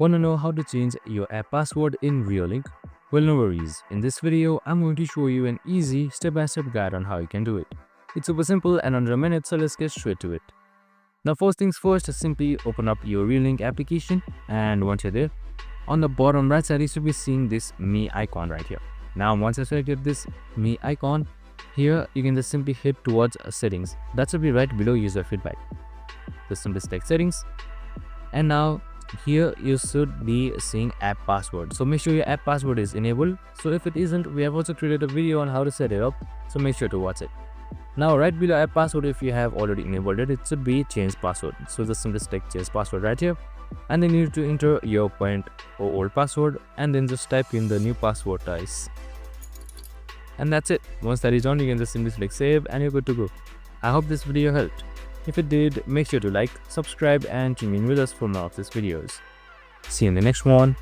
Want to know how to change your app password in Reolink? Well, no worries. In this video, I'm going to show you an easy step-by-step guide on how you can do it. It's super simple and under a minute, so let's get straight to it. Now, first things first, simply open up your Reolink application, and once you're there, on the bottom right side, you should be seeing this Me icon right here. Now, once I selected this Me icon, here you can just simply hit towards settings. That should be right below user feedback. Just simply select settings, and now here you should be seeing app password. So make sure your app password is enabled. So if it isn't, we have also created a video on how to set it up, so make sure to watch it. Now right below app password, if you have already enabled it, it should be change password. So just simply select change password right here, and then you need to enter your current or old password, and then just type in the new password twice. And that's it. Once that is done, you can just simply select save and you're good to go. I hope this video helped. If it did, make sure to like, subscribe and tune in with us for more of these videos. See you in the next one.